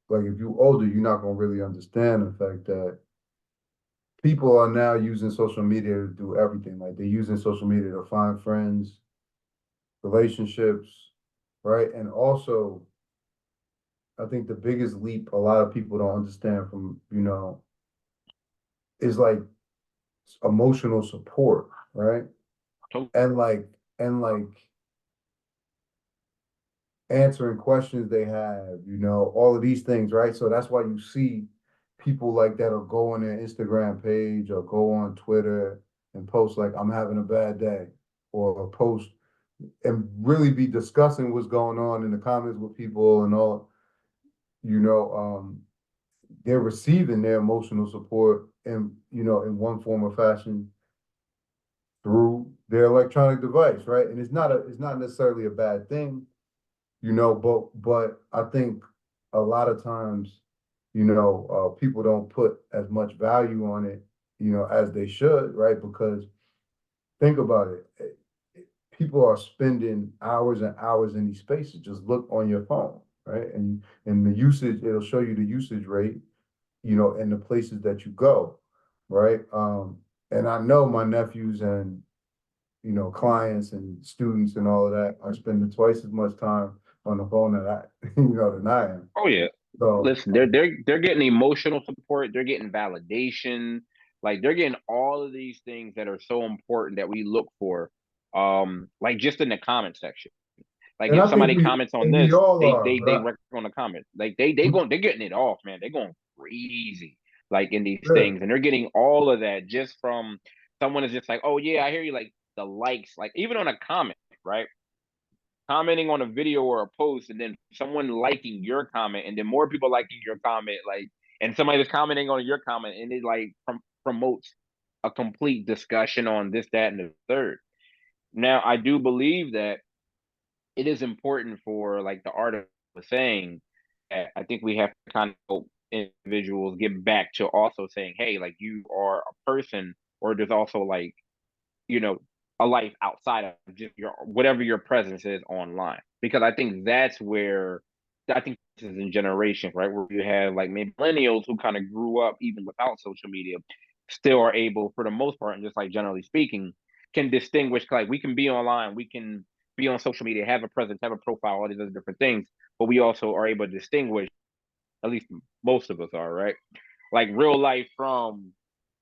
[SPEAKER 2] older, you're not gonna really understand the fact that people are now using social media to do everything. Like they're using social media to find friends, relationships, right? And also, I think the biggest leap a lot of people don't understand from, is like emotional support, right?
[SPEAKER 1] So,
[SPEAKER 2] And like and answering questions they have, all of these things, right? So that's why you see people like that will go on their Instagram page or go on Twitter and post like I'm having a bad day or post and really be discussing what's going on in the comments with people and all, you know, they're receiving their emotional support in one form or fashion through their electronic device, right? And it's not necessarily a bad thing, but I think a lot of times, people don't put as much value on it, as they should, right? Because think about it. People are spending hours and hours in these spaces. Just look on your phone, right? And the usage, it'll show you the usage rate, in the places that you go, right? And I know my nephews and clients and students and all of that are spending twice as much time on the phone that than I am.
[SPEAKER 1] oh yeah.
[SPEAKER 2] So,
[SPEAKER 1] Listen, they're getting emotional support, they're getting validation, like they're getting all of these things that are so important that we look for. Like just in the comment section. Like
[SPEAKER 2] and
[SPEAKER 1] if
[SPEAKER 2] I think
[SPEAKER 1] somebody comments on
[SPEAKER 2] we
[SPEAKER 1] this,
[SPEAKER 2] all
[SPEAKER 1] they
[SPEAKER 2] are,
[SPEAKER 1] they
[SPEAKER 2] but
[SPEAKER 1] they work on the comment. Like they're getting it off, man. They're going crazy like in these
[SPEAKER 2] yeah,
[SPEAKER 1] things, and they're getting all of that just from someone is just like, oh yeah, I hear you. Like the likes, like even on a comment, right? Commenting on a video or a post, and then someone liking your comment, and then more people liking your comment, like, and somebody that's commenting on your comment, and it like promotes a complete discussion on this, that, and the third. Now, I do believe that. it is important for like the artist was saying that I think we have to kind of help individuals get back to also saying, hey, like you are a person, or there's also like, you know, a life outside of just your whatever your presence is online. Because I think that's where I think this is in generations, right? Where you have like maybe millennials who kind of grew up even without social media, still are able, for the most part, and just like generally speaking, can distinguish like we can be online, we can be on social media, have a presence, have a profile, all these other different things, but we also are able to distinguish, at least most of us are, right? Like real life from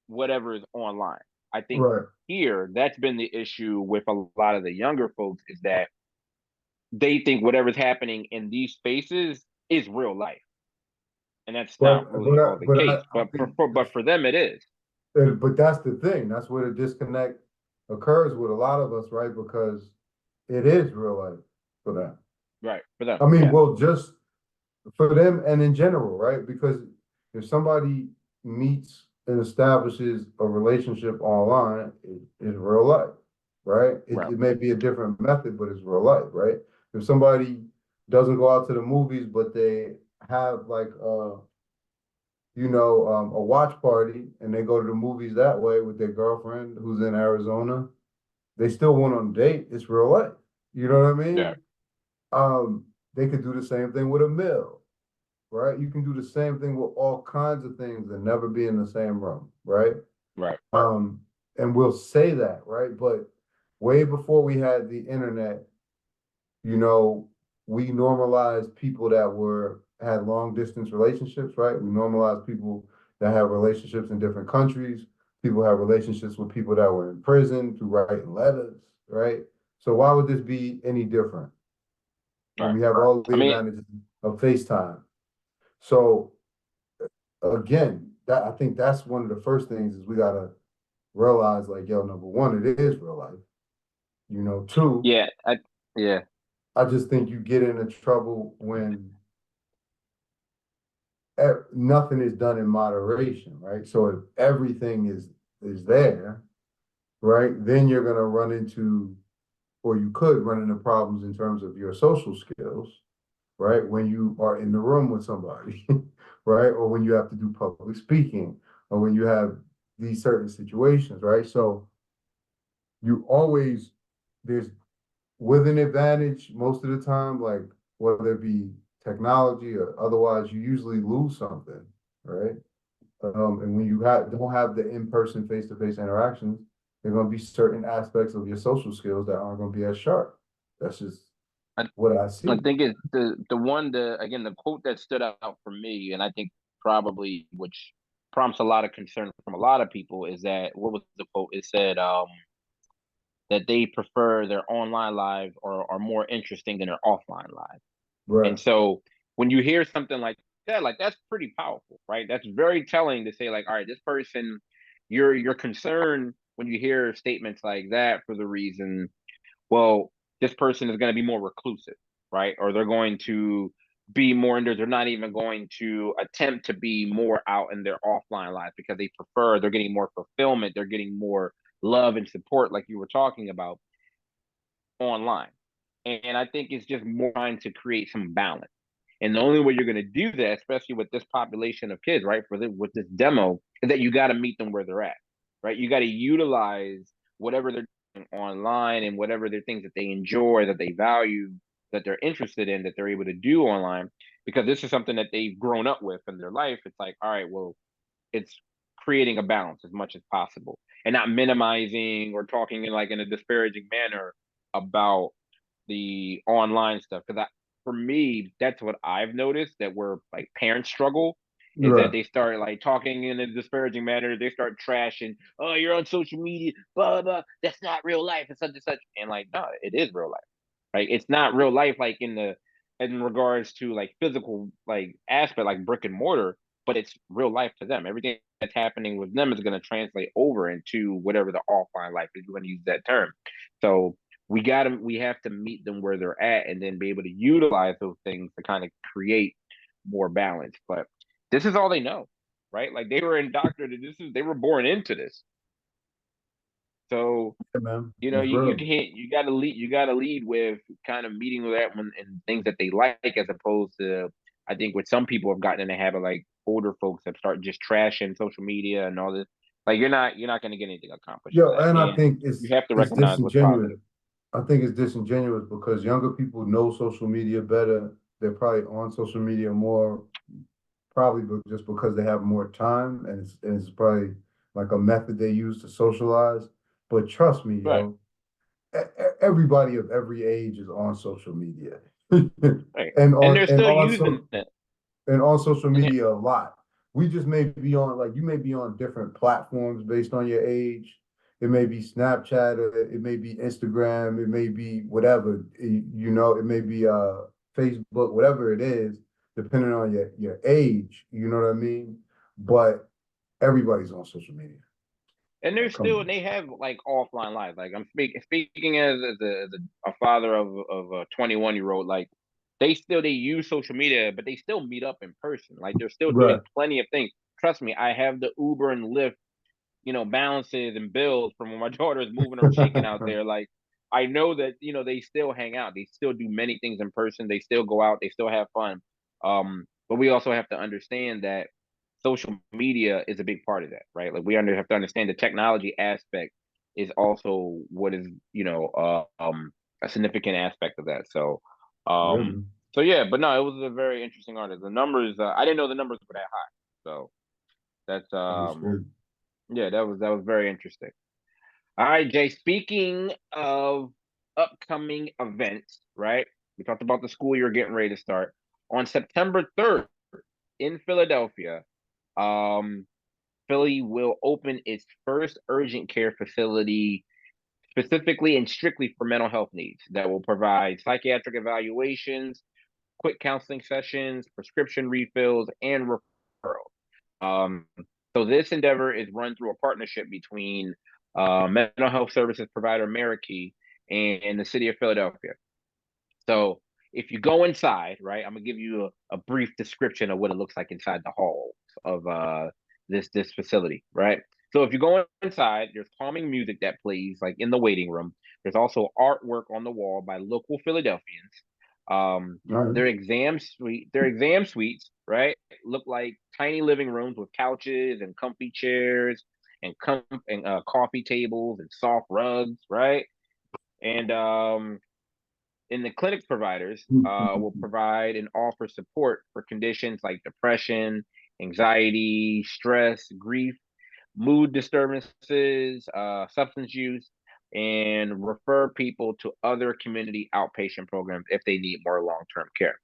[SPEAKER 1] whatever is online. I think
[SPEAKER 2] Right.
[SPEAKER 1] here that's been the issue with a lot of the younger folks is that they think whatever's happening in these spaces is real life, and that's not really all the
[SPEAKER 2] I
[SPEAKER 1] case. But
[SPEAKER 2] think,
[SPEAKER 1] for them, it is.
[SPEAKER 2] but that's the thing. That's where the disconnect occurs with a lot of us, right? Because it is real life for them.
[SPEAKER 1] Right for them.
[SPEAKER 2] I mean,
[SPEAKER 1] Yeah.
[SPEAKER 2] well, just for them and in general, right? Because if somebody meets and establishes a relationship online, it's real life, right?
[SPEAKER 1] Right.
[SPEAKER 2] It may be a different method, but it's real life, right? If somebody doesn't go out to the movies, but they have like a watch party and they go to the movies that way with their girlfriend who's in Arizona, they still went on a date. It's real life. You know what I
[SPEAKER 1] Yeah.
[SPEAKER 2] mean? They could do the same thing with a meal, right? You can do the same thing with all kinds of things and never be in the same room, right?
[SPEAKER 1] Right.
[SPEAKER 2] Um, and we'll say that, right? But way before we had the internet, you know, we normalized people that were had long distance relationships, right? We normalized people that have relationships in different countries. People have relationships with people that were in prison through writing letters, right? So why would this be any different when
[SPEAKER 1] Right.
[SPEAKER 2] we have all
[SPEAKER 1] I
[SPEAKER 2] the
[SPEAKER 1] mean,
[SPEAKER 2] advantages of FaceTime? So again, that I think that's one of the first things is we gotta realize, like, yo, number one, it is real life. Two,
[SPEAKER 1] yeah. Yeah.
[SPEAKER 2] I just think you get into trouble when nothing is done in moderation, right? So if everything is there, right, then you're gonna run into, or you could run into problems in terms of your social skills, right? When you are in the room with somebody, right? Or when you have to do public speaking, or when you have these certain situations, right? So you always there's with an advantage most of the time, like whether it be technology or otherwise, you usually lose something, right? And when you don't have the in-person face-to-face interactions, there are going to be certain aspects of your social skills that aren't going to be as sharp. That's just
[SPEAKER 1] I,
[SPEAKER 2] what I
[SPEAKER 1] I
[SPEAKER 2] see.
[SPEAKER 1] think it's the one the again the quote that stood out for me, and I think probably which prompts a lot of concern from a lot of people is that what was the quote? It said that they prefer their online lives or are more interesting than their offline lives.
[SPEAKER 2] Right.
[SPEAKER 1] And so when you hear something like that's pretty powerful, right? That's very telling to say, like, all right, this person, you're concerned when you hear statements like that for the reason, well, this person is going to be more reclusive, right? Or they're going to be more indoors. They're not even going to attempt to be more out in their offline life because they're getting more fulfillment, they're getting more love and support, like you were talking about online. And I think it's just more trying to create some balance. And the only way you're going to do that, especially with this population of kids, right, with this demo, is that you got to meet them where they're at, right? You got to utilize whatever they're doing online and whatever their things that they enjoy, that they value, that they're interested in, that they're able to do online, because this is something that they've grown up with in their life. It's like, all right, well, it's creating a balance as much as possible and not minimizing or talking in like in a disparaging manner about the online stuff, because for me that's what I've noticed, that where like parents struggle is that
[SPEAKER 2] Right.
[SPEAKER 1] they start like talking in a disparaging manner, they start trashing, oh, you're on social media, blah blah, blah. That's not real life and such and such, and like, no, it is real life. Right? It's not real life like in regards to like physical like aspect like brick and mortar, but it's real life to them. Everything that's happening with them is going to translate over into whatever the offline life is. You want to use that term. So we have to meet them where they're at and then be able to utilize those things to kind of create more balance. But this is all they know, right? Like they were indoctrinated. They were born into this. So
[SPEAKER 2] Yeah, man, it's
[SPEAKER 1] you
[SPEAKER 2] real.
[SPEAKER 1] can't you gotta lead with kind of meeting with everyone and things that they like as opposed to I think what some people have gotten in the habit like older folks have started just trashing social media and all this. Like you're not gonna get anything accomplished with
[SPEAKER 2] Yo,
[SPEAKER 1] that.
[SPEAKER 2] and I
[SPEAKER 1] And
[SPEAKER 2] think
[SPEAKER 1] you have to
[SPEAKER 2] it's
[SPEAKER 1] recognize what's
[SPEAKER 2] disingenuous.
[SPEAKER 1] positive.
[SPEAKER 2] I think it's disingenuous because younger people know social media better. They're probably on social media more, probably just because they have more time, and it's probably like a method they use to socialize. But trust me,
[SPEAKER 1] Right,
[SPEAKER 2] yo, everybody of every age is on social media,
[SPEAKER 1] right.
[SPEAKER 2] and
[SPEAKER 1] And
[SPEAKER 2] on
[SPEAKER 1] they're
[SPEAKER 2] and
[SPEAKER 1] still
[SPEAKER 2] also
[SPEAKER 1] using it.
[SPEAKER 2] and on social media a lot. We just may be on like you may be on different platforms based on your age. It may be Snapchat, or it may be Instagram, it may be whatever, it may be Facebook, whatever it is, depending on your age, you know what I mean? But everybody's on social media.
[SPEAKER 1] And they're
[SPEAKER 2] Like, come
[SPEAKER 1] still
[SPEAKER 2] on.
[SPEAKER 1] they have like offline lives. Like I'm speaking as a father of a 21-year-old. Like they use social media, but they still meet up in person. Like they're still doing
[SPEAKER 2] Right.
[SPEAKER 1] plenty of things. Trust me, I have the Uber and Lyft, balances and bills from when my daughter is moving her chicken out there. Like I know that they still hang out. They still do many things in person. They still go out. They still have fun. But we also have to understand that social media is a big part of that, right? Like have to understand the technology aspect is also what is a significant aspect of that.
[SPEAKER 2] Yeah,
[SPEAKER 1] Um,
[SPEAKER 2] man.
[SPEAKER 1] so yeah, but no, it was a very interesting article. The numbers, I didn't know the numbers were that high. So that's
[SPEAKER 2] Understood.
[SPEAKER 1] yeah, that was very interesting. All right, Jay. Speaking of upcoming events, right? We talked about the school year getting ready to start on September 3rd in Philadelphia. Um, Philly will open its first urgent care facility specifically and strictly for mental health needs that will provide psychiatric evaluations, quick counseling sessions, prescription refills, and referrals. Um, so this endeavor is run through a partnership between mental health services provider Meraki and the city of Philadelphia. So if you go inside, right, I'm gonna give you a brief description of what it looks like inside the halls of this facility, right? So if you go inside, there's calming music that plays like in the waiting room. There's also artwork on the wall by local Philadelphians.
[SPEAKER 2] All right.
[SPEAKER 1] Their exam suites, right, look like tiny living rooms with couches and comfy chairs and coffee tables and soft rugs, right? And in the clinic providers will provide and offer support for conditions like depression, anxiety, stress, grief, mood disturbances, substance use, and refer people to other community outpatient programs if they need more long-term care.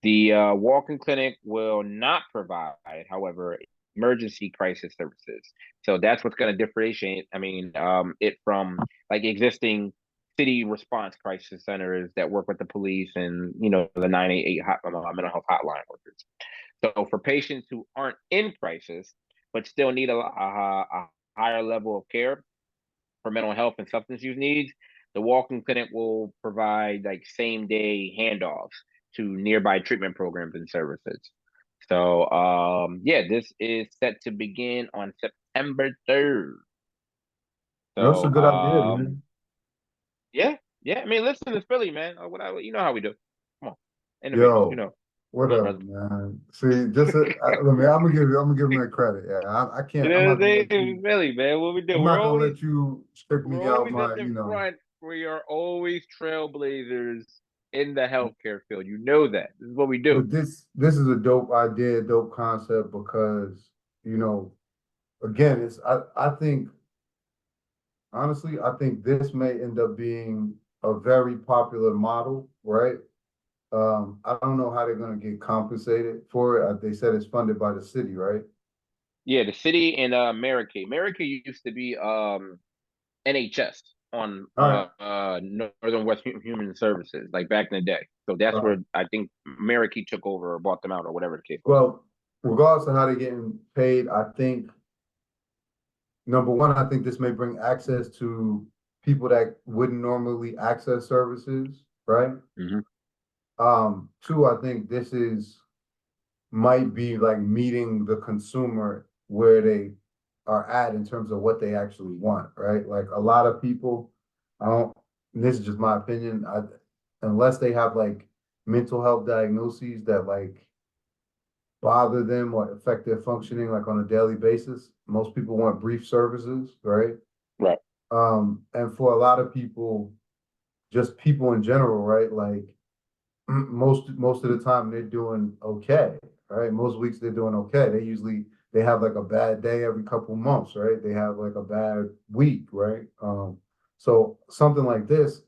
[SPEAKER 1] The walk-in clinic will not provide, however, emergency crisis services. So that's what's going to differentiate. I mean, it from like existing city response crisis centers that work with the police and the 988 mental health hotline workers. So for patients who aren't in crisis but still need a higher level of care for mental health and substance use needs, the walk-in clinic will provide like same-day handoffs to nearby treatment programs and services. So yeah, this is set to begin on September 3rd.
[SPEAKER 2] That's a
[SPEAKER 1] So
[SPEAKER 2] good idea, man.
[SPEAKER 1] yeah, yeah. I mean, listen to Philly, man. You know how we do. Come on, innovate.
[SPEAKER 2] Yo,
[SPEAKER 1] Come on,
[SPEAKER 2] whatever,
[SPEAKER 1] brother.
[SPEAKER 2] man. See, let me. I'm gonna give him that credit. Yeah, I
[SPEAKER 1] You
[SPEAKER 2] can't. I'm
[SPEAKER 1] know
[SPEAKER 2] not
[SPEAKER 1] what
[SPEAKER 2] gonna
[SPEAKER 1] I'm
[SPEAKER 2] let
[SPEAKER 1] saying?
[SPEAKER 2] you.
[SPEAKER 1] Philly, man. What we do?
[SPEAKER 2] I'm not gonna let you strip
[SPEAKER 1] We're
[SPEAKER 2] me out
[SPEAKER 1] always
[SPEAKER 2] my.
[SPEAKER 1] at the front. We are always trailblazers in the healthcare field. You know that. This is what we do.
[SPEAKER 2] But this is a dope idea, dope concept because you know, again, I think honestly, I think this may end up being a very popular model, right? I don't know how they're gonna get compensated for it. They said it's funded by the city, right?
[SPEAKER 1] Yeah, the city in America. America used to be NHS on
[SPEAKER 2] All right.
[SPEAKER 1] Northern West Human Services, like back in the day. So that's
[SPEAKER 2] Uh,
[SPEAKER 1] where I think America took over or bought them out or whatever the case was.
[SPEAKER 2] well, regardless of how they're getting paid, I think number one, I think this may bring access to people that wouldn't normally access services, right?
[SPEAKER 1] Hmm.
[SPEAKER 2] Two, I think this is might be like meeting the consumer where they are at in terms of what they actually want, right? Like a lot of people, I don't, and this is just my opinion, unless they have like mental health diagnoses that like bother them or affect their functioning like on a daily basis, most people want brief services, right?
[SPEAKER 1] Right.
[SPEAKER 2] And for a lot of people, just people in general, right? Like most of the time they're doing okay, right? Most weeks they're doing okay. They have like a bad day every couple months, right? They have like a bad week, right? So something like this,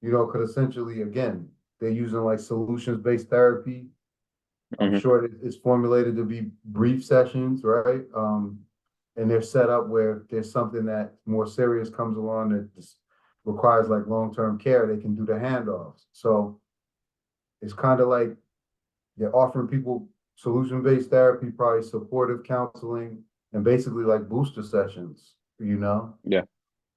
[SPEAKER 2] could essentially again, they're using like solutions-based therapy. I'm
[SPEAKER 1] Hmm.
[SPEAKER 2] sure it's formulated to be brief sessions, right? And they're set up where if there's something that more serious comes along that just requires like long-term care, they can do the handoffs. So it's kind of like they're offering people solution-based therapy, probably supportive counseling, and basically like booster sessions,
[SPEAKER 1] Yeah.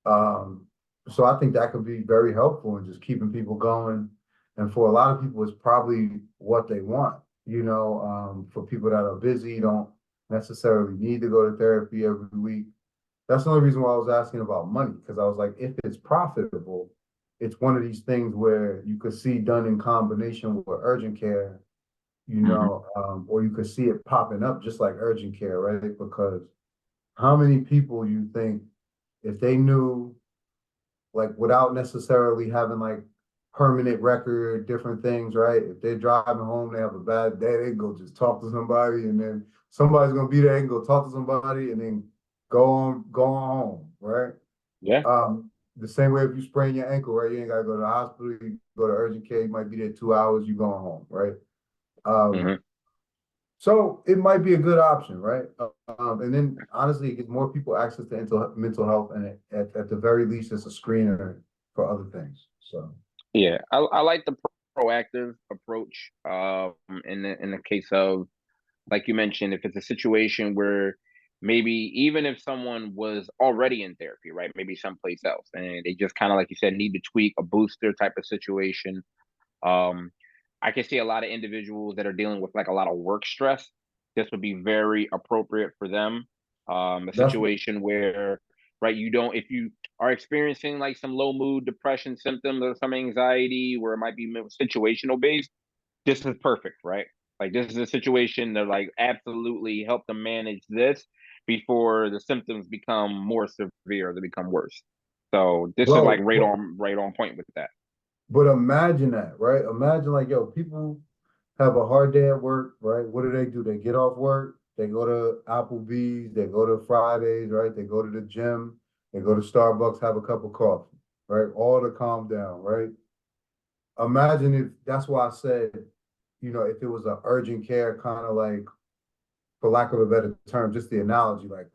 [SPEAKER 2] Um, so I think that could be very helpful in just keeping people going. And for a lot of people, it's probably what they want, for people that are busy, don't necessarily need to go to therapy every week. That's the only reason why I was asking about money, because I was like, if it's profitable, it's one of these things where you could see done in combination with urgent care,
[SPEAKER 1] Hmm.
[SPEAKER 2] or you could see it popping up just like urgent care, right? Because how many people you think if they knew, like without necessarily having like permanent record, different things, right? If they're driving home, they have a bad day, they go just talk to somebody, and then somebody's gonna be there and go talk to somebody, and then go on home, right?
[SPEAKER 1] Yeah.
[SPEAKER 2] The same way if you sprain your ankle, right? You ain't gotta go to the hospital, you go to urgent care, you might be there 2 hours, you going home, right? Um,
[SPEAKER 1] Hmm.
[SPEAKER 2] so it might be a good option, right? And then honestly, it gives more people access to mental health, and at the very least, it's a screener for other things. So
[SPEAKER 1] Yeah. I like the proactive approach. In the case of, like you mentioned, if it's a situation where maybe even if someone was already in therapy, right, maybe someplace else, and they just kind of, like you said, need to tweak a booster type of situation. Um, I can see a lot of individuals that are dealing with like a lot of work stress. This would be very appropriate for them. A
[SPEAKER 2] that's
[SPEAKER 1] situation where, right, you don't, if you are experiencing like some low mood, depression symptoms, or some anxiety, where it might be situational based, this is perfect, right? Like this is a situation that like absolutely help them manage this before the symptoms become more severe, they become worse. So this is like
[SPEAKER 2] bro.
[SPEAKER 1] right on point with that.
[SPEAKER 2] But imagine that, right? Imagine like, yo, people have a hard day at work, right? What do? They get off work, they go to Applebee's, they go to Fridays, right? They go to the gym, they go to Starbucks, have a cup of coffee, right? All to calm down, right? Imagine if that's why I said, if it was an urgent care kind of like, for lack of a better term, just the analogy, like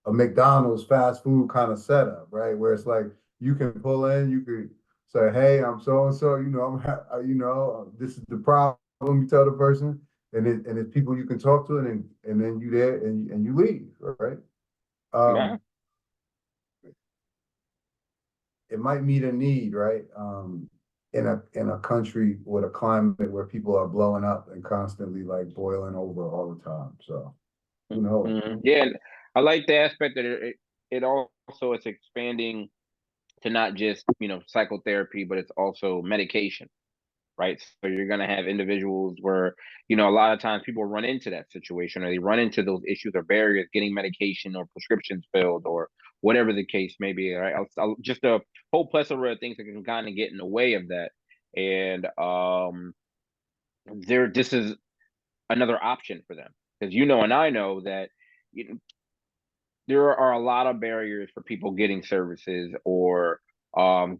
[SPEAKER 2] a McDonald's fast food kind of setup, right? Where it's like you can pull in, you could say, "Hey, I'm so and so. This is the problem." You tell the person, and it's people you can talk to, and then you there and you leave, right?
[SPEAKER 1] Yeah.
[SPEAKER 2] Um, it might meet a need, right? In a country with a climate where people are blowing up and constantly like boiling over all the time. So who knows?
[SPEAKER 1] Yeah, and I like the aspect that it also is expanding to not just psychotherapy, but it's also medication, right? So you're going to have individuals where a lot of times people run into that situation, or they run into those issues or barriers getting medication or prescriptions filled or whatever the case may be. Right, just a whole plethora of things that can kind of get in the way of that, and this is another option for them, because and I know that there are a lot of barriers for people getting services or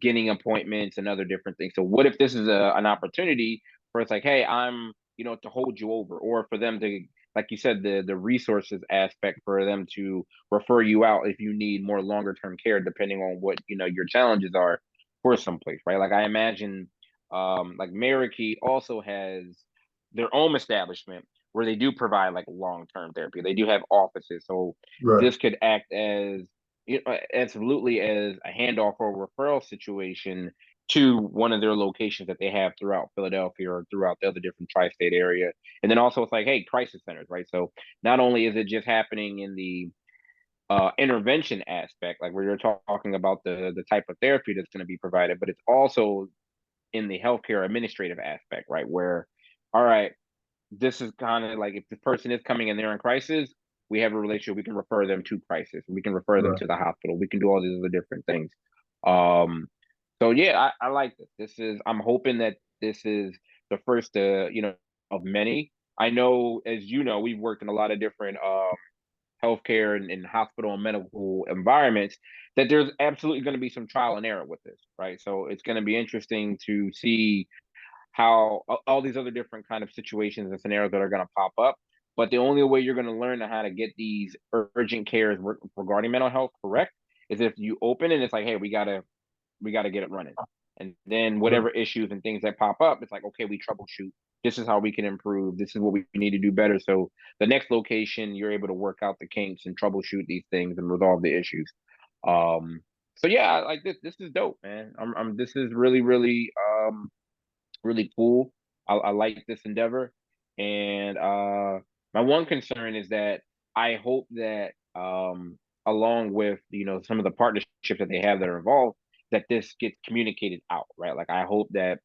[SPEAKER 1] getting appointments and other different things. So what if this is an opportunity for it's like, hey, I'm to hold you over, or for them to, like you said, the resources aspect for them to refer you out if you need more longer term care, depending on what your challenges are for someplace, right? Like I imagine, like Marikey also has their own establishment where they do provide like long term therapy. They do have offices, so
[SPEAKER 2] Right.
[SPEAKER 1] this could act as absolutely as a handoff or a referral situation to one of their locations that they have throughout Philadelphia or throughout the other different tri-state area. And then also it's like, hey, crisis centers, right? So not only is it just happening in the intervention aspect, like where you're talking about the type of therapy that's going to be provided, but it's also in the healthcare administrative aspect, right? Where, all right, this is kind of like if the person is coming and they're in crisis, we have a relationship. We can refer them to crisis. We can refer them
[SPEAKER 2] Right.
[SPEAKER 1] to the hospital. We can do all these other different things. Um, so yeah, I like this. This is I'm hoping that this is the first, of many. I know, as you know, we've worked in a lot of different healthcare and hospital and medical environments. That there's absolutely going to be some trial and error with this, right? So it's going to be interesting to see how all these other different kind of situations and scenarios that are going to pop up. But the only way you're going to learn how to get these urgent cares regarding mental health correct is if you open and it's like, hey, we gotta get it running. And then
[SPEAKER 2] Sure.
[SPEAKER 1] whatever issues and things that pop up, it's like, okay, we troubleshoot. This is how we can improve. This is what we need to do better. So the next location, you're able to work out the kinks and troubleshoot these things and resolve the issues. Um, so yeah, like this. This is dope, man. This is really, really, really cool. I like this endeavor, and my one concern is that I hope that along with some of the partnerships that they have that are involved, that this gets communicated out, right? Like I hope that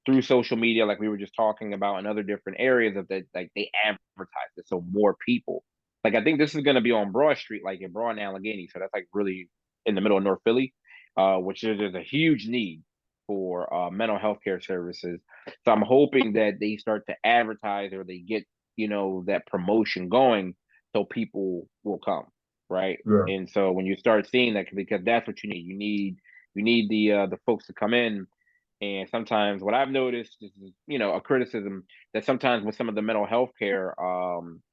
[SPEAKER 1] through social media, like we were just talking about, in other different areas of that, like they advertise it so more people. Like I think this is going to be on Broad Street, like in Broad and Allegheny, so that's like really in the middle of North Philly, which there's a huge need for mental health care services. So I'm hoping that they start to advertise or they get, that promotion going so people will come, right?
[SPEAKER 2] Yeah.
[SPEAKER 1] And so when you start seeing that, because that's what you need. You need the folks to come in. And sometimes what I've noticed is, a criticism that sometimes with some of the mental health care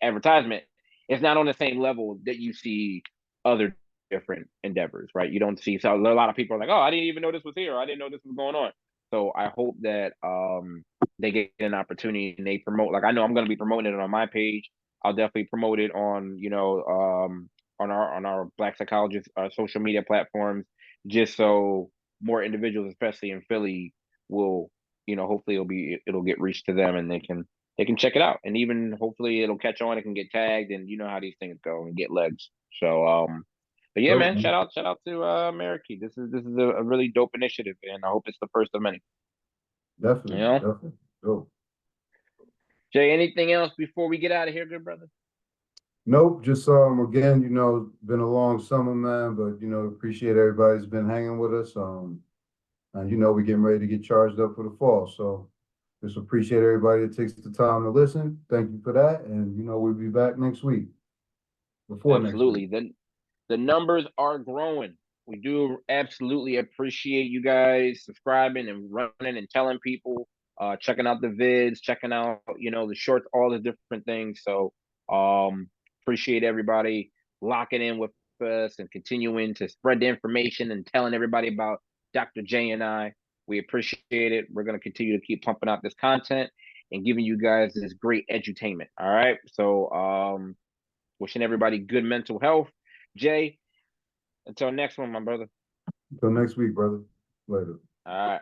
[SPEAKER 1] advertisement, it's not on the same level that you see other different endeavors, right? You don't see, so a lot of people are like, oh, I didn't even know this was here. I didn't know this was going on. So I hope that they get an opportunity and they promote. Like I know I'm going to be promoting it on my page. I'll definitely promote it on on our Black Psychologist social media platforms, just so more individuals, especially in Philly, will hopefully it'll get reached to them and they can check it out, and even hopefully it'll catch on. It can get tagged, and you know how these things go and get legs. So but yeah,
[SPEAKER 2] Dope,
[SPEAKER 1] man,
[SPEAKER 2] man.
[SPEAKER 1] shout out to America. This is a really dope initiative, and I hope it's the first of many. You
[SPEAKER 2] Definitely,
[SPEAKER 1] know,
[SPEAKER 2] definitely. Dope.
[SPEAKER 1] Jay, anything else before we get out of here, good brother?
[SPEAKER 2] Nope, just again, been a long summer, man, but appreciate everybody's been hanging with us. And we're getting ready to get charged up for the fall. So just appreciate everybody that takes the time to listen. Thank you for that. And we'll be back next week, before next week.
[SPEAKER 1] Absolutely. The numbers are growing. We do absolutely appreciate you guys subscribing and running and telling people, checking out the vids, checking out, the shorts, all the different things. So appreciate everybody locking in with us and continuing to spread the information and telling everybody about Dr. J and I. We appreciate it. We're going to continue to keep pumping out this content and giving you guys this great edutainment. All right. So wishing everybody good mental health. Jay, until next one, my brother.
[SPEAKER 2] Until next week, brother. Later.
[SPEAKER 1] All right.